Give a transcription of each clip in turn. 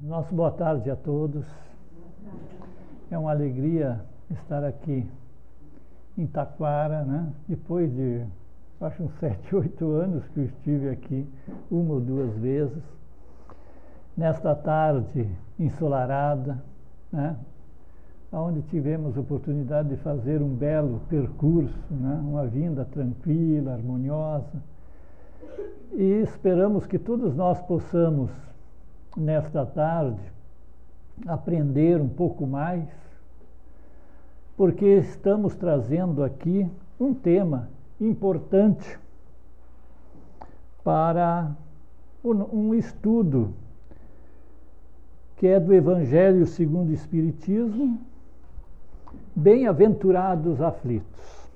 Nossa boa tarde a todos. É uma alegria estar aqui em Taquara, né? Depois de, acho, uns 7, 8 anos que eu estive aqui, uma ou duas vezes. Nesta tarde ensolarada, né? Onde tivemos oportunidade de fazer um belo percurso, né? Uma vinda tranquila, harmoniosa. E esperamos que todos nós possamos, nesta tarde, aprender um pouco mais, porque estamos trazendo aqui um tema importante para um estudo que é do Evangelho segundo o Espiritismo, Bem-aventurados aflitos.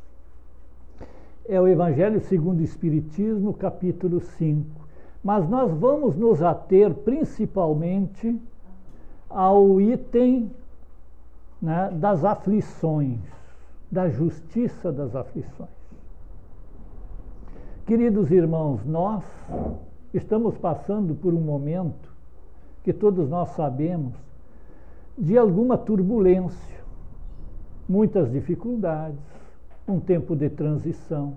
É o Evangelho segundo o Espiritismo, capítulo 5. Mas nós vamos nos ater principalmente ao item, né, das aflições, da justiça das aflições. Queridos irmãos, nós estamos passando por um momento que todos nós sabemos de alguma turbulência, muitas dificuldades, um tempo de transição,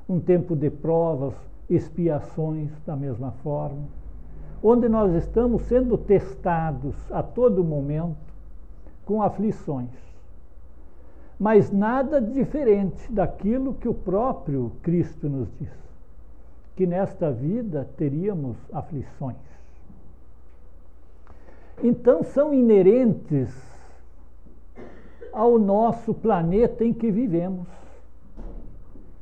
um tempo de provas, expiações da mesma forma, onde nós estamos sendo testados a todo momento com aflições. Mas nada diferente daquilo que o próprio Cristo nos diz, que nesta vida teríamos aflições. Então são inerentes ao nosso planeta em que vivemos,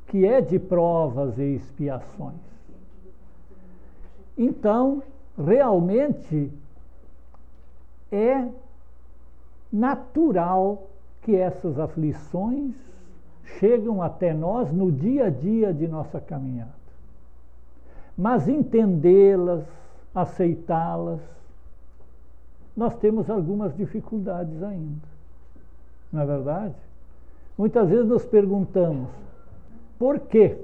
que é de provas e expiações. Então, realmente é natural que essas aflições chegam até nós no dia a dia de nossa caminhada. Mas entendê-las, aceitá-las, nós temos algumas dificuldades ainda. Não é verdade? Muitas vezes nos perguntamos: por que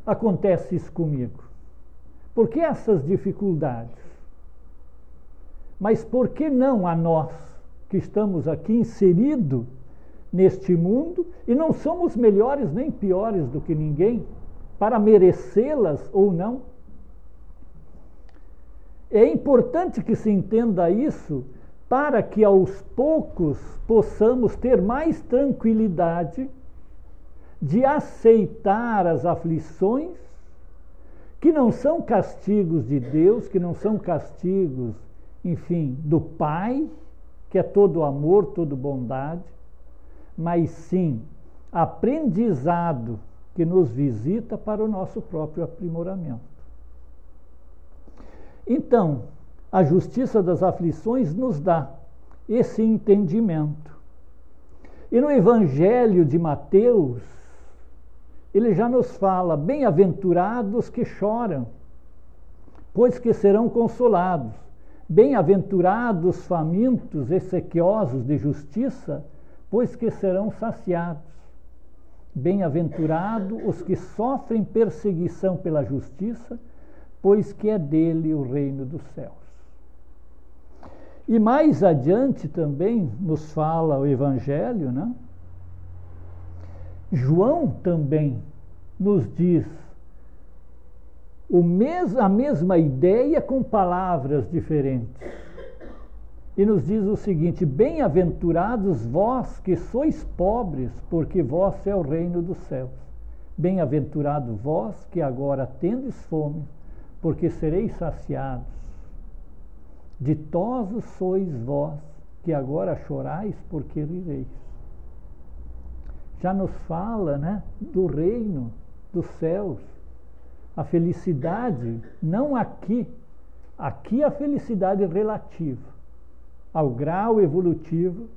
acontece isso comigo? Por que essas dificuldades? Mas por que não a nós, que estamos aqui inseridos neste mundo e não somos melhores nem piores do que ninguém, para merecê-las ou não? É importante que se entenda isso, para que aos poucos possamos ter mais tranquilidade de aceitar as aflições, que não são castigos de Deus, que não são castigos, enfim, do Pai, que é todo amor, todo bondade, mas sim aprendizado que nos visita para o nosso próprio aprimoramento. Então, a justiça das aflições nos dá esse entendimento. E no Evangelho de Mateus, ele já nos fala: bem-aventurados que choram, pois que serão consolados. Bem-aventurados famintos e sequiosos de justiça, pois que serão saciados. Bem-aventurados os que sofrem perseguição pela justiça, pois que é dele o reino dos céus. E mais adiante também nos fala o Evangelho, né? João também nos diz a mesma ideia com palavras diferentes. E nos diz o seguinte: bem-aventurados vós que sois pobres, porque vós é o reino dos céus. Bem-aventurado vós que agora tendes fome, porque sereis saciados. Ditosos sois vós, que agora chorais, porque rireis. Já nos fala, né, do reino dos céus. A felicidade, não aqui. Aqui a felicidade relativa ao grau evolutivo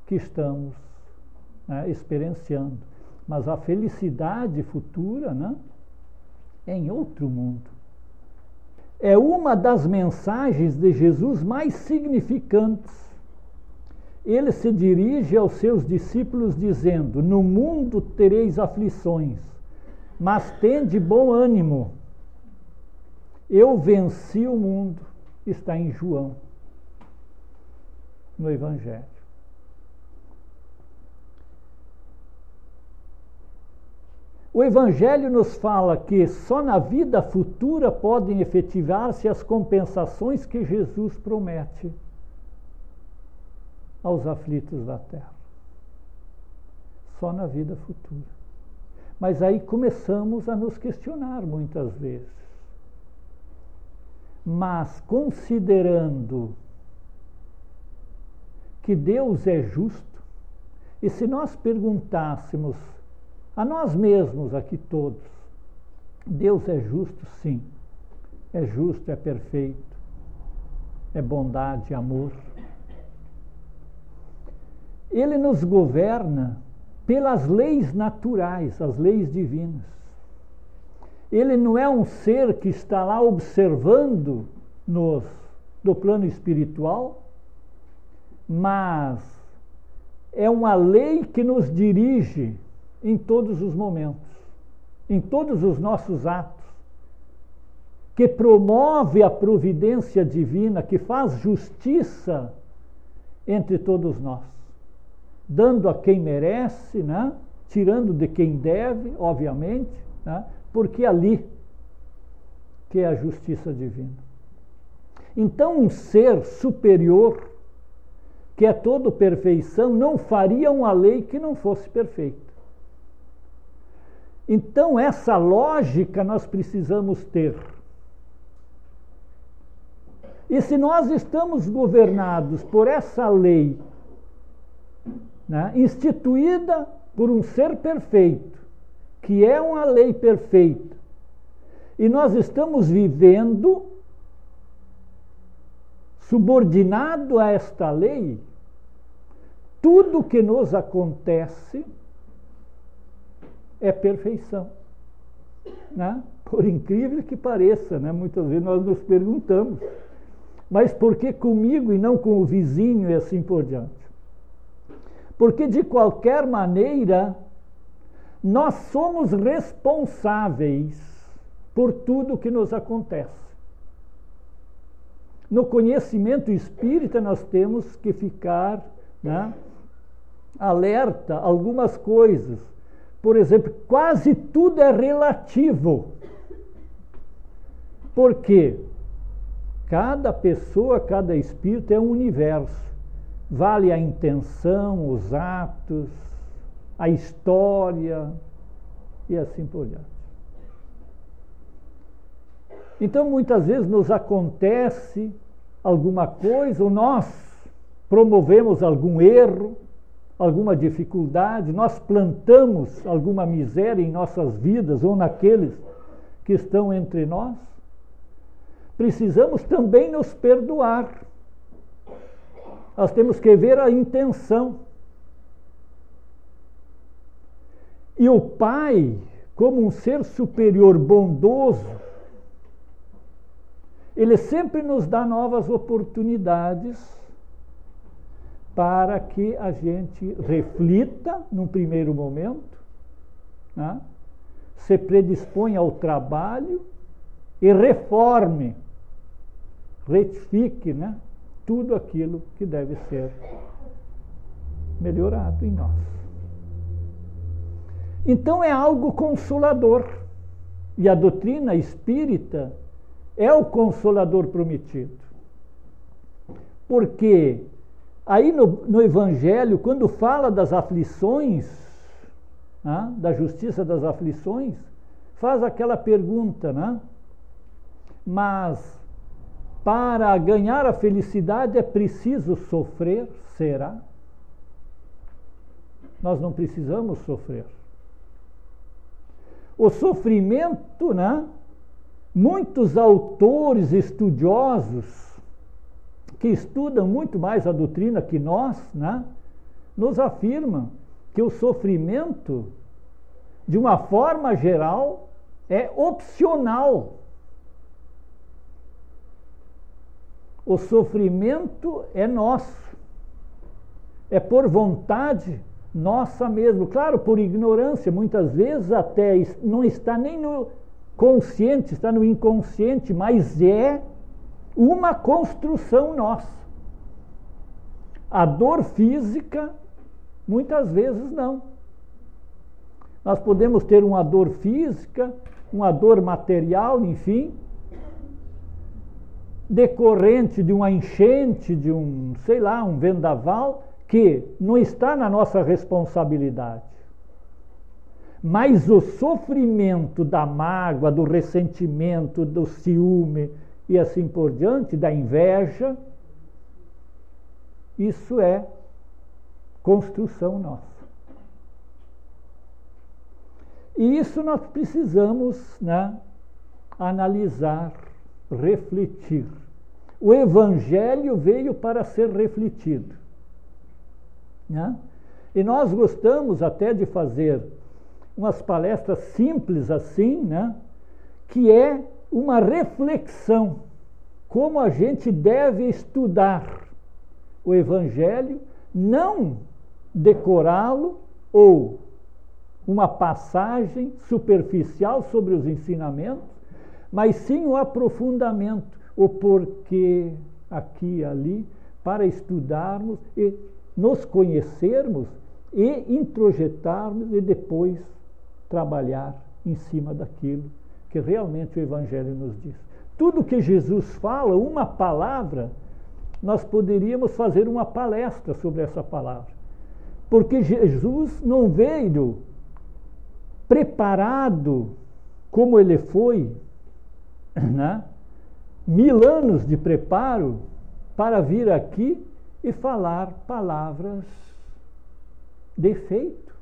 que estamos, né, experienciando. Mas a felicidade futura, né, é em outro mundo. É uma das mensagens de Jesus mais significantes. Ele se dirige aos seus discípulos dizendo: no mundo tereis aflições, mas tende bom ânimo. Eu venci o mundo, está em João, no Evangelho. O Evangelho nos fala que só na vida futura podem efetivar-se as compensações que Jesus promete aos aflitos da terra. Só na vida futura. Mas aí começamos a nos questionar muitas vezes. Mas considerando que Deus é justo, e se nós perguntássemos a nós mesmos aqui todos, Deus é justo? Sim. É justo, é perfeito, é bondade, amor. Ele nos governa pelas leis naturais, as leis divinas. Ele não é um ser que está lá observando-nos do plano espiritual, mas é uma lei que nos dirige em todos os momentos, em todos os nossos atos, que promove a providência divina, que faz justiça entre todos nós, dando a quem merece, né? Tirando de quem deve, obviamente, né? Porque ali que é a justiça divina. Então, um ser superior, que é todo perfeição, não faria uma lei que não fosse perfeita. Então, essa lógica nós precisamos ter. E se nós estamos governados por essa lei, né, instituída por um ser perfeito, que é uma lei perfeita, e nós estamos vivendo subordinado a esta lei, tudo que nos acontece é perfeição, né? Por incrível que pareça, né? Muitas vezes nós nos perguntamos, mas por que comigo e não com o vizinho e assim por diante? Porque de qualquer maneira nós somos responsáveis por tudo que nos acontece. No conhecimento espírita nós temos que ficar, né, alerta a algumas coisas. Por exemplo, quase tudo é relativo. Porque cada pessoa, cada espírito é um universo. Vale a intenção, os atos, a história e assim por diante. Então, muitas vezes nos acontece alguma coisa, ou nós promovemos algum erro, alguma dificuldade, nós plantamos alguma miséria em nossas vidas ou naqueles que estão entre nós. Precisamos também nos perdoar. Nós temos que ver a intenção. E o Pai, como um ser superior bondoso, ele sempre nos dá novas oportunidades para que a gente reflita num primeiro momento, né? Se predisponha ao trabalho e reforme, retifique, né? Tudo aquilo que deve ser melhorado em nós. Então é algo consolador. E a doutrina espírita é o consolador prometido. Porque aí no Evangelho, quando fala das aflições, né, da justiça das aflições, faz aquela pergunta, né? Mas para ganhar a felicidade é preciso sofrer, será? Nós não precisamos sofrer. O sofrimento, né? Muitos autores estudiosos que estudam muito mais a doutrina que nós, né, nos afirmam que o sofrimento, de uma forma geral, é opcional. O sofrimento é nosso, é por vontade nossa mesmo. Claro, por ignorância, muitas vezes até não está nem consciente, está no inconsciente, mas é uma construção nossa. A dor física, muitas vezes não. Nós podemos ter uma dor física, uma dor material, enfim, decorrente de uma enchente, de um vendaval, que não está na nossa responsabilidade. Mas o sofrimento da mágoa, do ressentimento, do ciúme e assim por diante, da inveja, isso é construção nossa. E isso nós precisamos, né, analisar, refletir. O Evangelho veio para ser refletido, né? E nós gostamos até de fazer umas palestras simples assim, né, que é uma reflexão, como a gente deve estudar o Evangelho, não decorá-lo ou uma passagem superficial sobre os ensinamentos, mas sim o aprofundamento, o porquê aqui e ali, para estudarmos e nos conhecermos e introjetarmos e depois trabalhar em cima daquilo que realmente o Evangelho nos diz. Tudo que Jesus fala, uma palavra, nós poderíamos fazer uma palestra sobre essa palavra. Porque Jesus não veio preparado como ele foi, né? 1000 anos de preparo para vir aqui e falar palavras de efeito.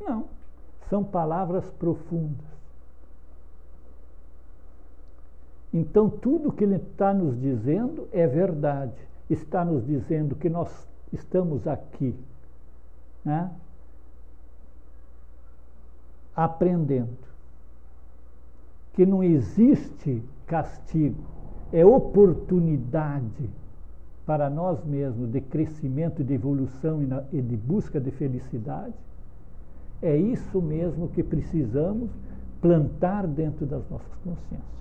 Não, são palavras profundas. Então, tudo que ele está nos dizendo é verdade. Está nos dizendo que nós estamos aqui, né, aprendendo, que não existe castigo, é oportunidade para nós mesmos de crescimento, de evolução e de busca de felicidade. É isso mesmo que precisamos plantar dentro das nossas consciências.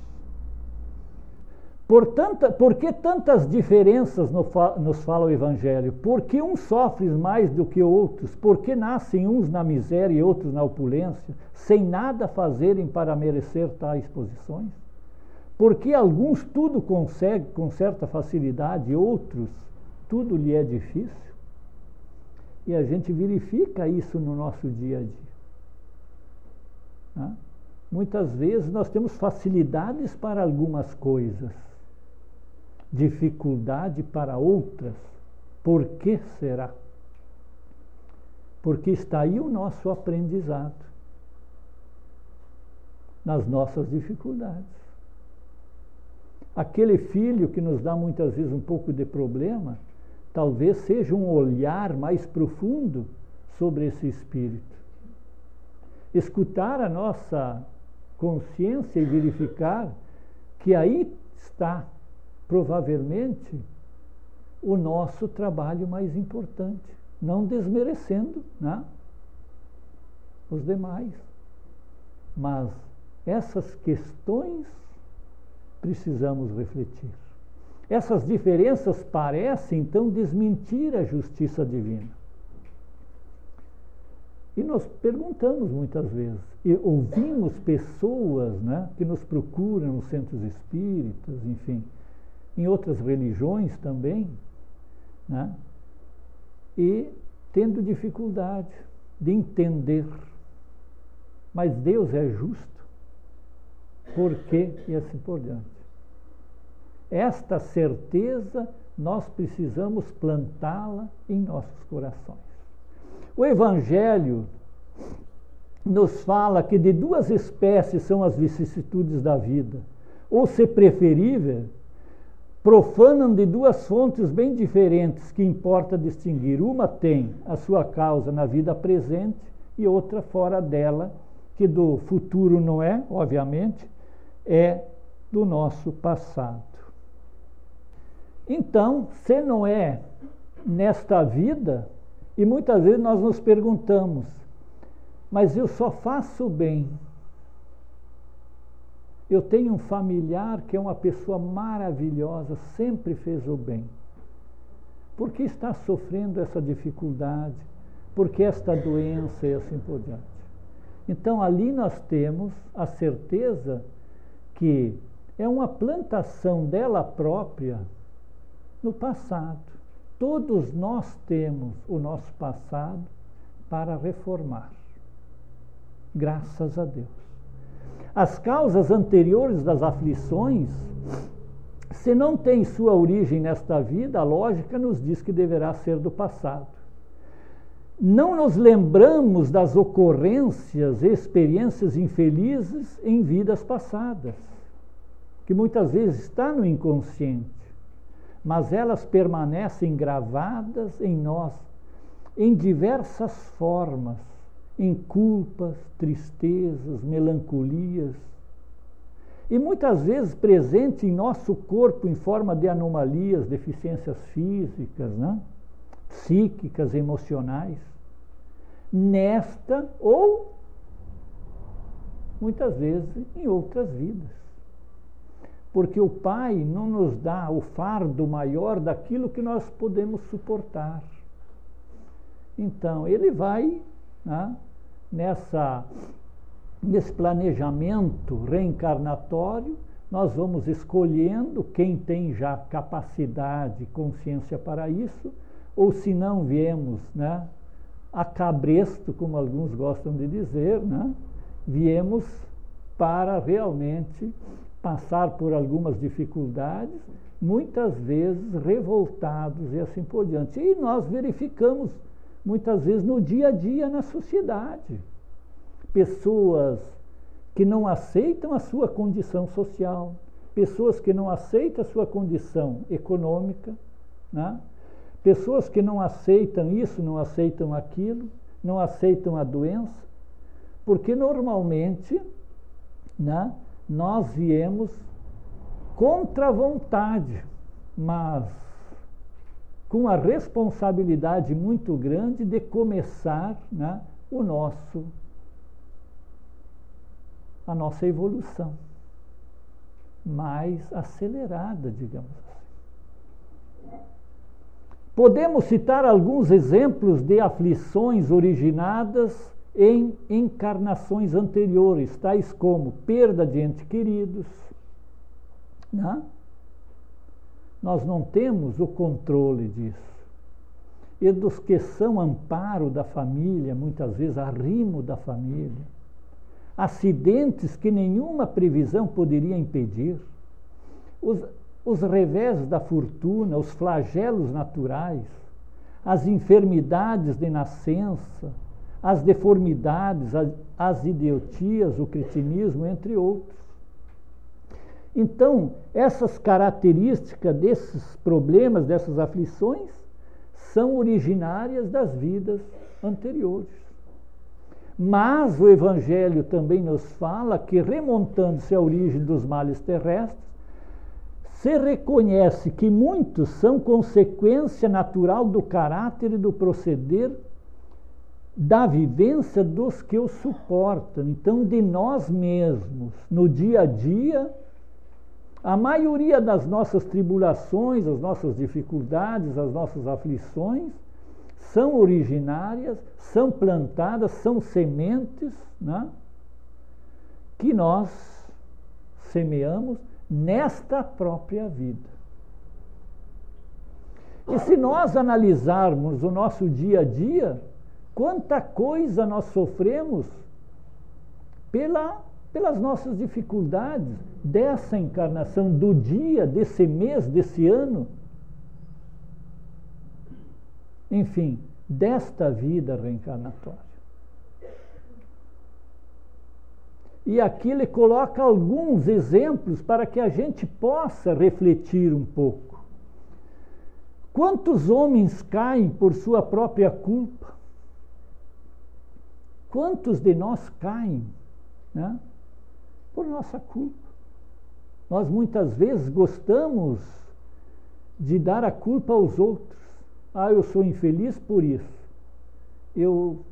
Por que tantas diferenças nos fala o Evangelho? Por que uns sofrem mais do que outros? Por que nascem uns na miséria e outros na opulência, sem nada fazerem para merecer tais posições? Por que alguns tudo conseguem com certa facilidade e outros tudo lhe é difícil? E a gente verifica isso no nosso dia a dia, né? Muitas vezes nós temos facilidades para algumas coisas, dificuldade para outras. Por que será? Porque está aí o nosso aprendizado, nas nossas dificuldades. Aquele filho que nos dá muitas vezes um pouco de problema, talvez seja um olhar mais profundo sobre esse espírito. Escutar a nossa consciência e verificar que aí está provavelmente o nosso trabalho mais importante, não desmerecendo, né, os demais, mas essas questões precisamos refletir. Essas diferenças parecem então desmentir a justiça divina. E nós perguntamos muitas vezes, e ouvimos pessoas, né, que nos procuram nos centros espíritas, enfim, em outras religiões também, né, e tendo dificuldade de entender. Mas Deus é justo, por quê? E assim por diante. Esta certeza nós precisamos plantá-la em nossos corações. O Evangelho nos fala que de duas espécies são as vicissitudes da vida, ou, se preferível, profanam de duas fontes bem diferentes que importa distinguir. Uma tem a sua causa na vida presente e outra fora dela, que do futuro não é, obviamente, é do nosso passado. Então, se não é nesta vida, e muitas vezes nós nos perguntamos, mas eu só faço bem, Eu tenho um familiar que é uma pessoa maravilhosa, sempre fez o bem. Por que está sofrendo essa dificuldade? Por que esta doença e assim por diante? Então, ali nós temos a certeza que é uma plantação dela própria no passado. Todos nós temos o nosso passado para reformar. Graças a Deus. As causas anteriores das aflições, se não tem sua origem nesta vida, a lógica nos diz que deverá ser do passado. Não nos lembramos das ocorrências e experiências infelizes em vidas passadas, que muitas vezes está no inconsciente, mas elas permanecem gravadas em nós, em diversas formas, em culpas, tristezas, melancolias, e muitas vezes presente em nosso corpo em forma de anomalias, deficiências físicas, né? Psíquicas, emocionais, nesta ou muitas vezes em outras vidas. Porque o Pai não nos dá o fardo maior daquilo que nós podemos suportar. Então, Ele vai, né, nesse planejamento reencarnatório, nós vamos escolhendo quem tem já capacidade, consciência para isso, ou se não viemos, né, a cabresto, como alguns gostam de dizer, né, viemos para realmente passar por algumas dificuldades, muitas vezes revoltados e assim por diante. E nós verificamos muitas vezes no dia a dia na sociedade pessoas que não aceitam a sua condição social, pessoas que não aceitam a sua condição econômica, né? Pessoas que não aceitam isso, não aceitam aquilo, não aceitam a doença, porque normalmente, né, nós viemos contra a vontade, mas com a responsabilidade muito grande de começar, né, a nossa evolução mais acelerada, digamos assim. Podemos citar alguns exemplos de aflições originadas em encarnações anteriores, tais como perda de entes queridos, né? Nós não temos o controle disso. E dos que são amparo da família, muitas vezes arrimo da família, acidentes que nenhuma previsão poderia impedir, os revés da fortuna, os flagelos naturais, as enfermidades de nascença, as deformidades, as idiotias, o cretinismo, entre outros. Então, essas características desses problemas, dessas aflições, são originárias das vidas anteriores. Mas o Evangelho também nos fala que, remontando-se à origem dos males terrestres, se reconhece que muitos são consequência natural do caráter e do proceder da vivência dos que os suportam. Então, de nós mesmos, no dia a dia, a maioria das nossas tribulações, as nossas dificuldades, as nossas aflições, são originárias, são plantadas, são sementes, né, que nós semeamos nesta própria vida. E se nós analisarmos o nosso dia a dia, quanta coisa nós sofremos pelas nossas dificuldades dessa encarnação, do dia, desse mês, desse ano, enfim, desta vida reencarnatória. E aqui ele coloca alguns exemplos para que a gente possa refletir um pouco. Quantos homens caem por sua própria culpa? Quantos de nós caem, né, por nossa culpa? Nós muitas vezes gostamos de dar a culpa aos outros. Ah, eu sou infeliz por isso.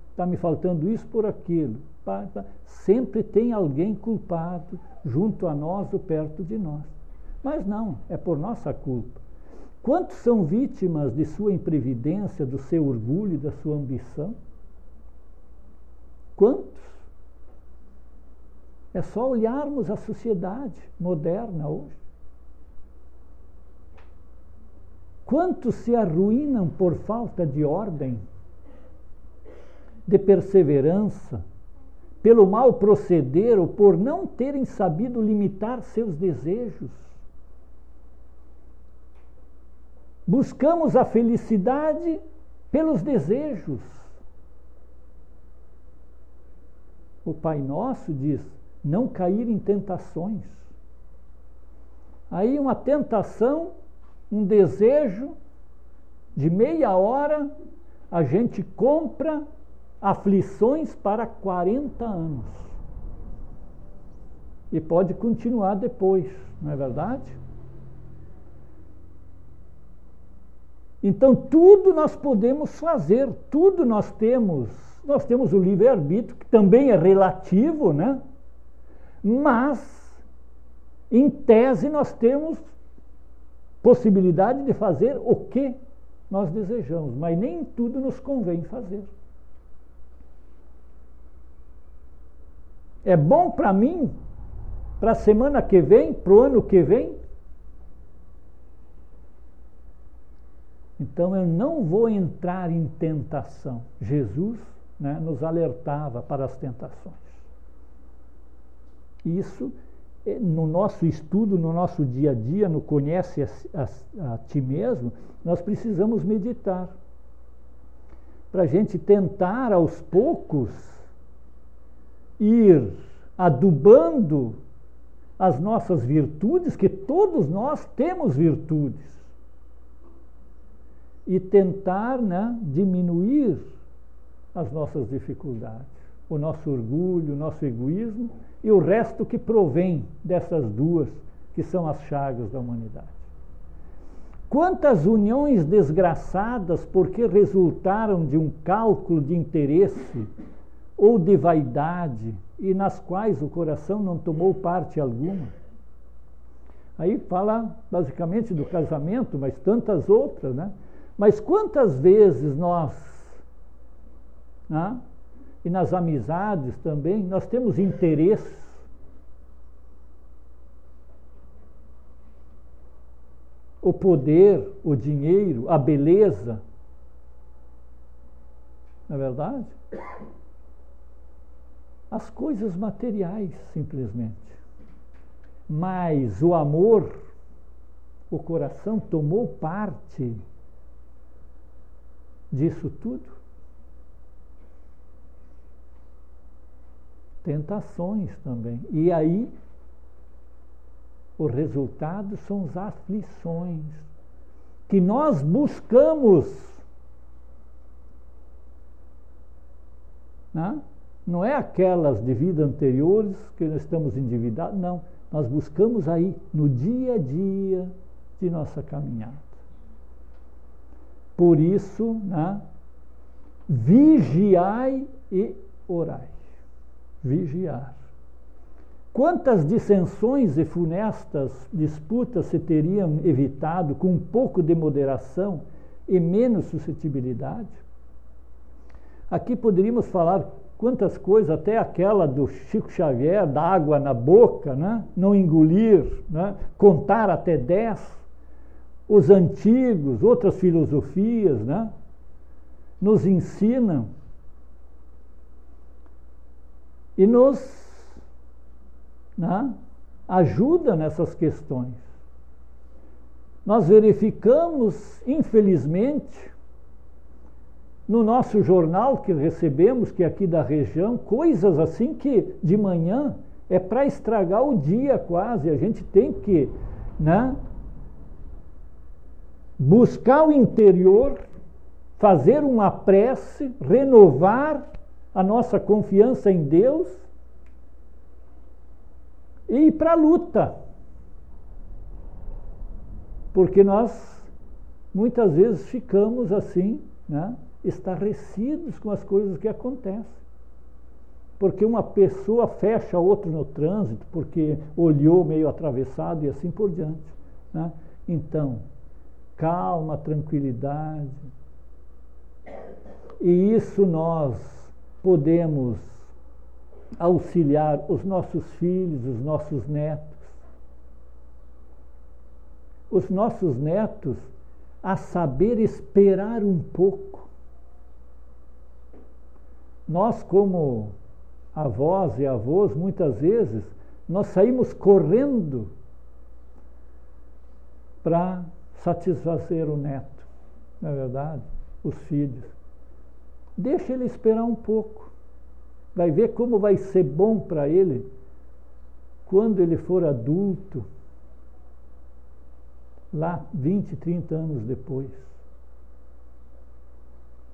Está me faltando isso por aquilo. pais. Sempre tem alguém culpado junto a nós ou perto de nós. Mas não, é por nossa culpa. Quantos são vítimas de sua imprevidência, do seu orgulho, da sua ambição? Quantos? É só olharmos a sociedade moderna hoje. Quantos se arruinam por falta de ordem, de perseverança, pelo mau proceder ou por não terem sabido limitar seus desejos? Buscamos a felicidade pelos desejos. O Pai Nosso diz, não cair em tentações. Aí uma tentação, um desejo de meia hora, a gente compra aflições para 40 anos. E pode continuar depois, não é verdade? Então, tudo nós podemos fazer, tudo nós temos. Nós temos o livre-arbítrio, que também é relativo, né? Mas, em tese, nós temos possibilidade de fazer o que nós desejamos, mas nem tudo nos convém fazer. É bom para mim, para a semana que vem, para o ano que vem? Então eu não vou entrar em tentação. Jesus, né, nos alertava para as tentações. Isso, no nosso estudo, no nosso dia a dia, no conhece a ti mesmo, nós precisamos meditar. Para a gente tentar, aos poucos, ir adubando as nossas virtudes, que todos nós temos virtudes, e tentar, né, diminuir as nossas dificuldades, o nosso orgulho, o nosso egoísmo e o resto que provém dessas duas, que são as chagas da humanidade. Quantas uniões desgraçadas porque resultaram de um cálculo de interesse ou de vaidade e nas quais o coração não tomou parte alguma. Aí fala basicamente do casamento, mas tantas outras, né? Mas quantas vezes nós, né, e nas amizades também, nós temos interesses o poder, o dinheiro, a beleza, não é verdade? As coisas materiais, simplesmente. Mas o amor, o coração tomou parte disso tudo. Tentações também. E aí, o resultado são as aflições que nós buscamos. Né? Não é aquelas de vida anteriores que nós estamos endividados, não. Nós buscamos aí, no dia a dia de nossa caminhada. Por isso, né, vigiai e orai. Vigiar. Quantas dissensões e funestas disputas se teriam evitado com um pouco de moderação e menos suscetibilidade? Aqui poderíamos falar quantas coisas, até aquela do Chico Xavier, da água na boca, né? Não engolir, né? Contar até 10. Os antigos, outras filosofias, né, nos ensinam e nos, né, ajudam nessas questões. Nós verificamos, infelizmente, no nosso jornal que recebemos, que é aqui da região, coisas assim que de manhã é para estragar o dia quase. A gente tem que, né, buscar o interior, fazer uma prece, renovar a nossa confiança em Deus e ir para a luta. Porque nós muitas vezes ficamos assim, né, estarrecidos com as coisas que acontecem. porque uma pessoa fecha a outra no trânsito, porque olhou meio atravessado e assim por diante, né? Então, calma, tranquilidade. E isso nós podemos auxiliar os nossos filhos, os nossos netos. Os nossos netos a saber esperar um pouco. Nós, como avós e avós, muitas vezes, nós saímos correndo para satisfazer o neto, não é verdade? Os filhos. Deixa ele esperar um pouco. Vai ver como vai ser bom para ele quando ele for adulto, lá 20, 30 anos depois.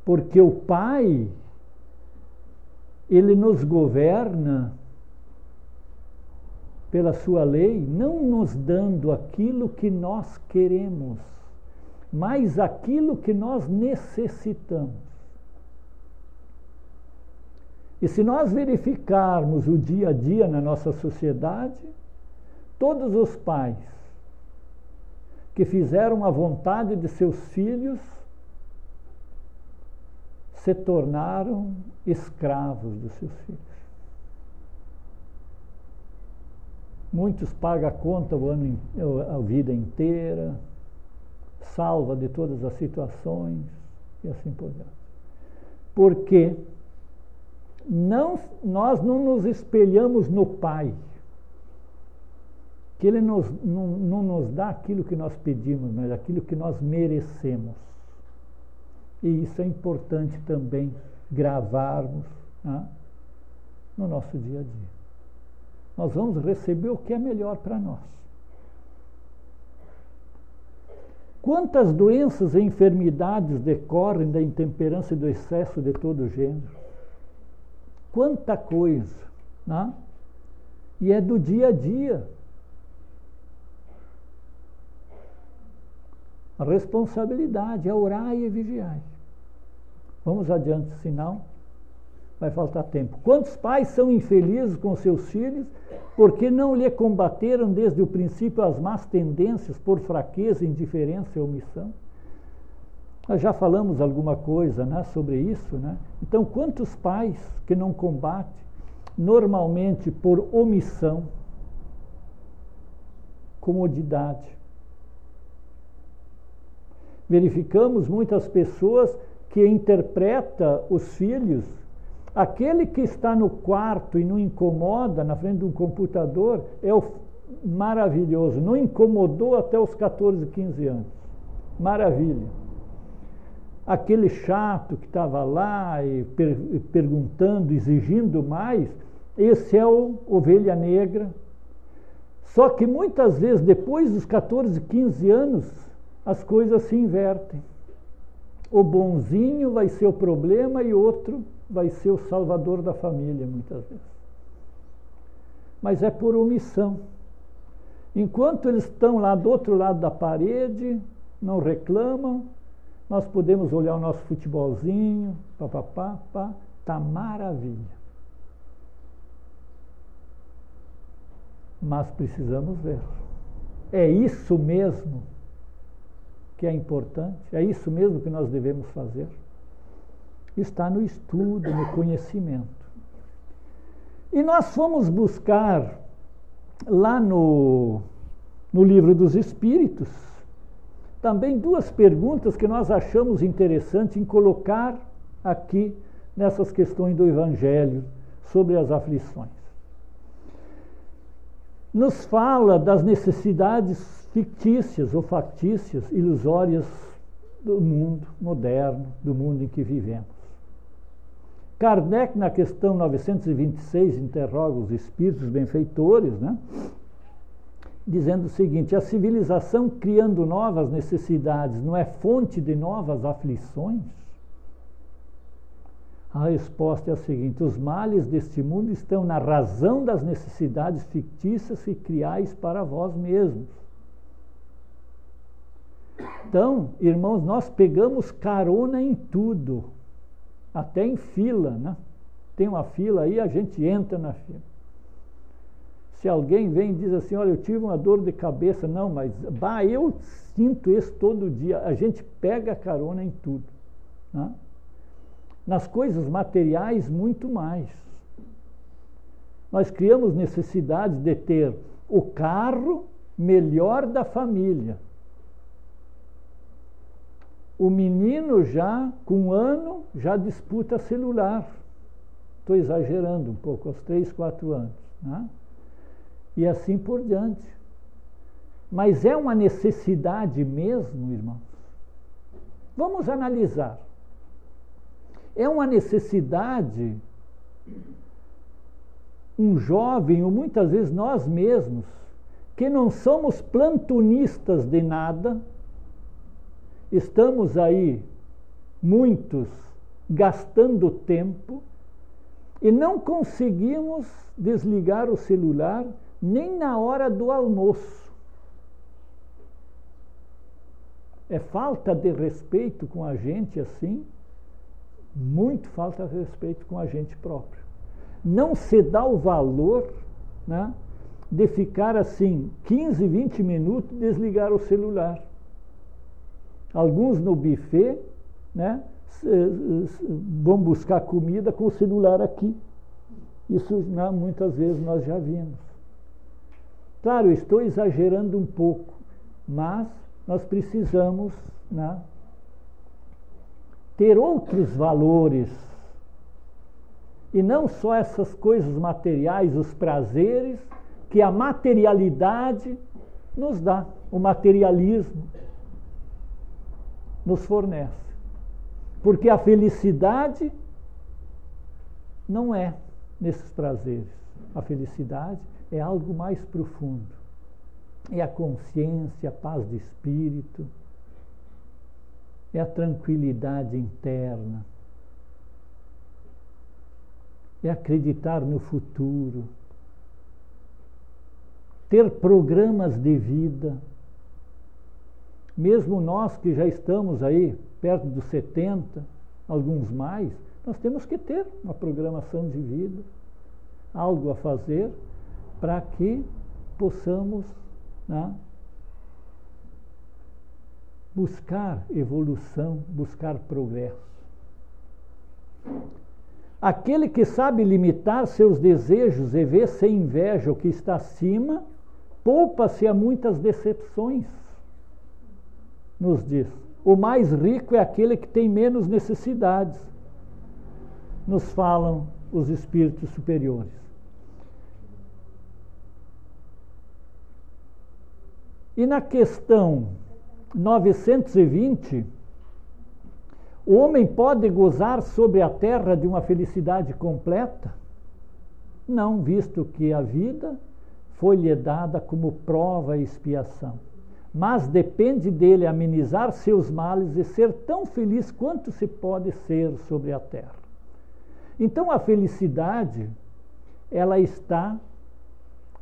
Porque o pai, ele nos governa pela sua lei, não nos dando aquilo que nós queremos, mas aquilo que nós necessitamos. E se nós verificarmos o dia a dia na nossa sociedade, todos os pais que fizeram a vontade de seus filhos se tornaram escravos dos seus filhos. Muitos pagam a conta a vida inteira, salva de todas as situações e assim por diante. Porque nós não nos espelhamos no pai, que ele não nos dá aquilo que nós pedimos, mas aquilo que nós merecemos. E isso é importante também gravarmos, né, no nosso dia a dia. Nós vamos receber o que é melhor para nós. Quantas doenças e enfermidades decorrem da intemperança e do excesso de todo gênero? Quanta coisa, né? E é do dia a dia. A responsabilidade é orar e vigiar. Vamos adiante, senão vai faltar tempo. Quantos pais são infelizes com seus filhos porque não lhe combateram desde o princípio as más tendências por fraqueza, indiferença e omissão? Nós já falamos alguma coisa, né, sobre isso, né? Então, quantos pais que não combatem, normalmente por omissão, comodidade? Verificamos muitas pessoas que interpretam os filhos, aquele que está no quarto e não incomoda na frente de um computador é o maravilhoso, não incomodou até os 14, 15 anos. Maravilha. Aquele chato que estava lá e perguntando, exigindo mais, esse é o ovelha negra. Só que muitas vezes, depois dos 14, 15 anos, as coisas se invertem. O bonzinho vai ser o problema e outro vai ser o salvador da família, muitas vezes. Mas é por omissão. Enquanto eles estão lá do outro lado da parede, não reclamam, nós podemos olhar o nosso futebolzinho, papapá, tá maravilha. Mas precisamos ver. É isso mesmo que é importante? É isso mesmo que nós devemos fazer? Está no estudo, no conhecimento. E nós fomos buscar lá no Livro dos Espíritos também duas perguntas que nós achamos interessante em colocar aqui nessas questões do Evangelho sobre as aflições. Nos fala das necessidades fictícias ou factícias, ilusórias do mundo moderno, do mundo em que vivemos. Kardec, na questão 926, interroga os espíritos benfeitores, né, dizendo o seguinte: a civilização criando novas necessidades não é fonte de novas aflições? A resposta é a seguinte: os males deste mundo estão na razão das necessidades fictícias que criais para vós mesmos. Então, irmãos, nós pegamos carona em tudo, até em fila, né? Tem uma fila aí, a gente entra na fila. Se alguém vem e diz assim, olha, eu tive uma dor de cabeça, não, mas eu sinto isso todo dia. A gente pega carona em tudo. Né? Nas coisas materiais, muito mais. Nós criamos necessidade de ter o carro melhor da família. O menino já, com 1 ano, já disputa celular. Estou exagerando um pouco, aos 3, 4 anos. Né? E assim por diante. Mas é uma necessidade mesmo, irmãos? Vamos analisar. É uma necessidade, um jovem, ou muitas vezes nós mesmos, que não somos plantonistas de nada, estamos aí, muitos, gastando tempo, e não conseguimos desligar o celular nem na hora do almoço. É falta de respeito com a gente assim, muito falta de respeito com a gente próprio. Não se dá o valor, né, de ficar assim 15, 20 minutos e desligar o celular. Alguns no buffet, né, vão buscar comida com o celular aqui. Isso, né, muitas vezes nós já vimos. Claro, eu estou exagerando um pouco, mas nós precisamos, né, ter outros valores. E não só essas coisas materiais, os prazeres que a materialidade nos dá, o materialismo nos fornece. Porque a felicidade não é nesses prazeres. A felicidade é algo mais profundo. É a consciência, a paz de espírito, é a tranquilidade interna, é acreditar no futuro, ter programas de vida. Mesmo nós que já estamos aí perto dos 70, alguns mais, nós temos que ter uma programação de vida, algo a fazer para que possamos, né, buscar evolução, buscar progresso. Aquele que sabe limitar seus desejos e vê sem inveja o que está acima, poupa-se a muitas decepções, nos diz. O mais rico é aquele que tem menos necessidades, nos falam os espíritos superiores. E na questão 920, o homem pode gozar sobre a terra de uma felicidade completa? Não, visto que a vida foi-lhe dada como prova e expiação. Mas depende dele amenizar seus males e ser tão feliz quanto se pode ser sobre a terra. Então a felicidade, ela está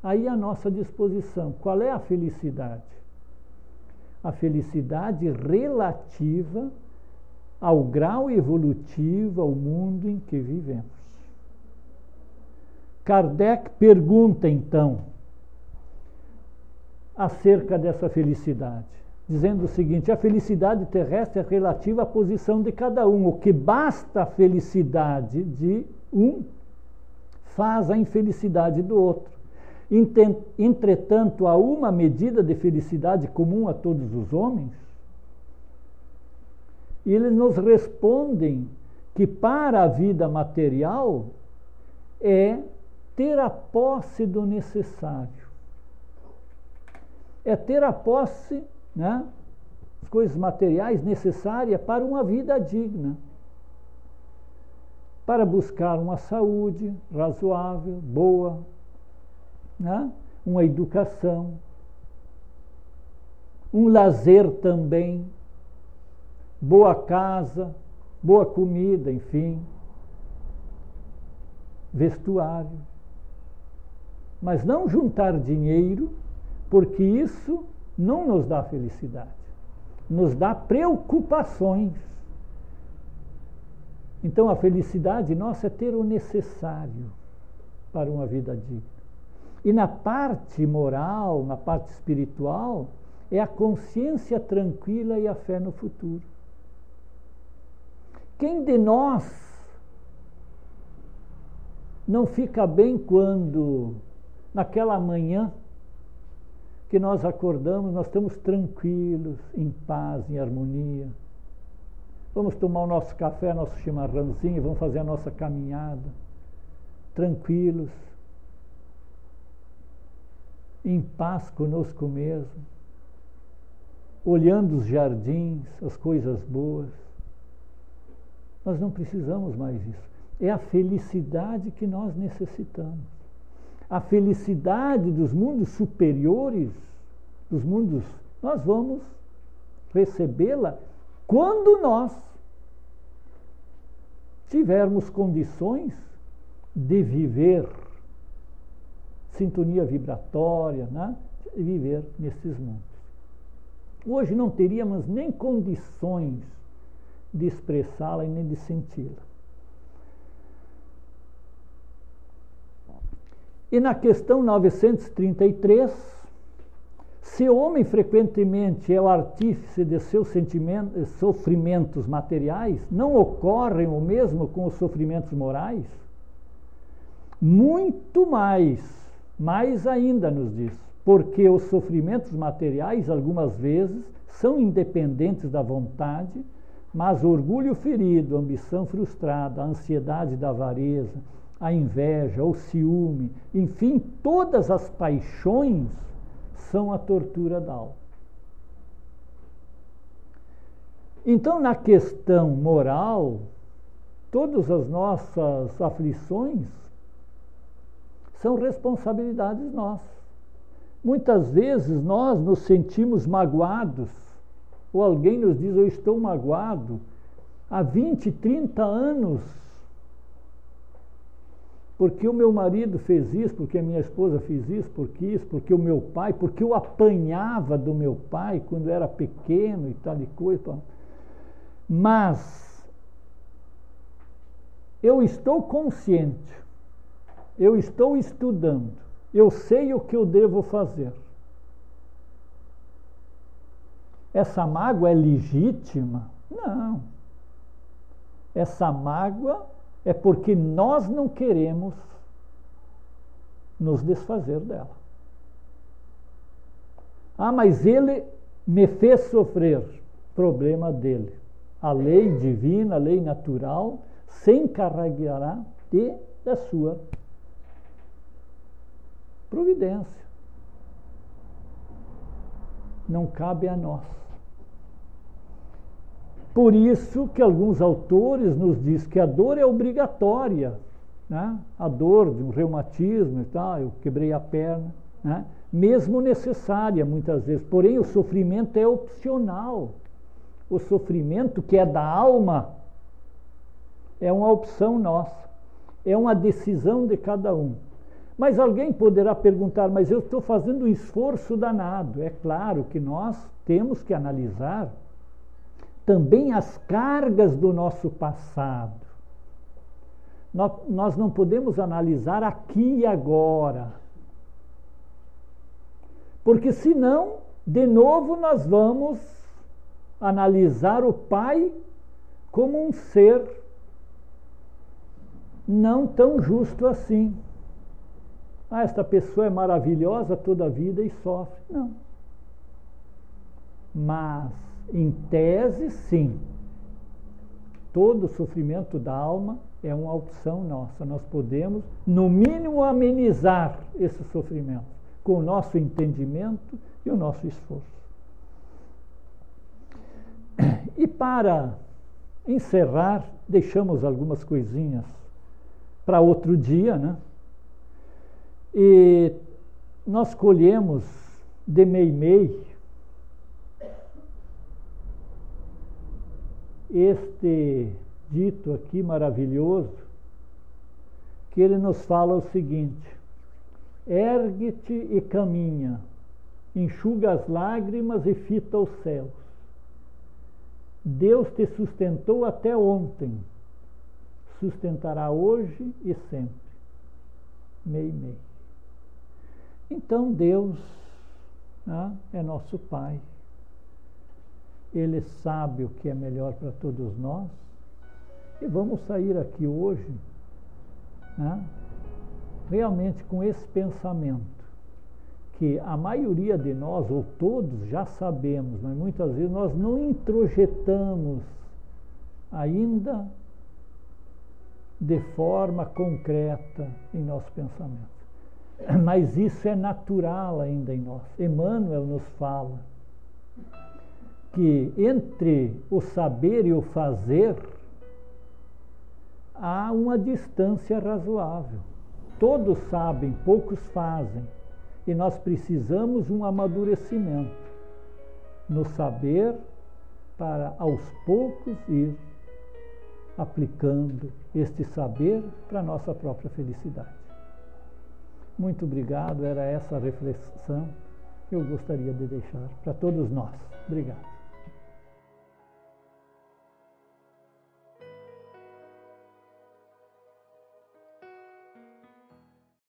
aí à nossa disposição. Qual é a felicidade? A felicidade relativa ao grau evolutivo, ao mundo em que vivemos. Kardec pergunta, então, acerca dessa felicidade, dizendo o seguinte: a felicidade terrestre é relativa à posição de cada um. O que basta a felicidade de um faz a infelicidade do outro. Entretanto, há uma medida de felicidade comum a todos os homens? E eles nos respondem que para a vida material é ter a posse do necessário. É ter a posse, né, as coisas materiais necessárias para uma vida digna. Para buscar uma saúde razoável, boa, né, uma educação, um lazer também, boa casa, boa comida, enfim, vestuário. Mas não juntar dinheiro, porque isso não nos dá felicidade, nos dá preocupações. Então a felicidade nossa é ter o necessário para uma vida digna. E na parte moral, na parte espiritual, é a consciência tranquila e a fé no futuro. Quem de nós não fica bem quando, naquela manhã que nós acordamos, nós estamos tranquilos, em paz, em harmonia? Vamos tomar o nosso café, nosso chimarrãozinho, vamos fazer a nossa caminhada, tranquilos, em paz conosco mesmo, olhando os jardins, as coisas boas. Nós não precisamos mais isso. É a felicidade que nós necessitamos. A felicidade dos mundos superiores, dos mundos, nós vamos recebê-la quando nós tivermos condições de viver sintonia vibratória, né? De viver nesses mundos. Hoje não teríamos nem condições de expressá-la e nem de senti-la. E na questão 933, se o homem frequentemente é o artífice de seus sofrimentos materiais, não ocorrem o mesmo com os sofrimentos morais? Muito mais ainda nos diz, porque os sofrimentos materiais, algumas vezes, são independentes da vontade, mas o orgulho ferido, a ambição frustrada, a ansiedade da avareza, a inveja, o ciúme, enfim, todas as paixões são a tortura da alma. Então, na questão moral, todas as nossas aflições são responsabilidades nossas. Muitas vezes nós nos sentimos magoados, ou alguém nos diz, eu estou magoado há 20, 30 anos, porque o meu marido fez isso, porque a minha esposa fez isso, porque o meu pai, porque eu apanhava do meu pai quando era pequeno e tal e coisa. Mas eu estou consciente, eu estou estudando, eu sei o que eu devo fazer. Essa mágoa é legítima? Não. Essa mágoa é porque nós não queremos nos desfazer dela. Ah, mas ele me fez sofrer. Problema dele. A lei divina, a lei natural, se encarregará da sua providência. Não cabe a nós. Por isso que alguns autores nos dizem que a dor é obrigatória, né? A dor de um reumatismo e tal, eu quebrei a perna, né? Mesmo necessária muitas vezes, porém o sofrimento é opcional. O sofrimento que é da alma é uma opção nossa, é uma decisão de cada um. Mas alguém poderá perguntar, mas eu estou fazendo um esforço danado. É claro que nós temos que analisar também as cargas do nosso passado. Nós não podemos analisar aqui e agora. Porque senão, de novo, nós vamos analisar o pai como um ser não tão justo assim. Ah, esta pessoa é maravilhosa toda a vida e sofre. Não. Mas, em tese, sim. Todo sofrimento da alma é uma opção nossa. Nós podemos, no mínimo, amenizar esse sofrimento com o nosso entendimento e o nosso esforço. E para encerrar, deixamos algumas coisinhas para outro dia, né? E nós colhemos de Meimei este dito aqui maravilhoso, que ele nos fala o seguinte: ergue-te e caminha, enxuga as lágrimas e fita os céus. Deus te sustentou até ontem, sustentará hoje e sempre. Mei, mei. Então Deus, né, é nosso Pai. Ele sabe o que é melhor para todos nós. E vamos sair aqui hoje, né, realmente com esse pensamento, que a maioria de nós, ou todos, já sabemos, mas muitas vezes nós não introjetamos ainda de forma concreta em nosso pensamento. Mas isso é natural ainda em nós. Emmanuel nos fala que entre o saber e o fazer há uma distância razoável. Todos sabem, poucos fazem. E nós precisamos um amadurecimento no saber para aos poucos ir aplicando este saber para a nossa própria felicidade. Muito obrigado, era essa a reflexão que eu gostaria de deixar para todos nós. Obrigado.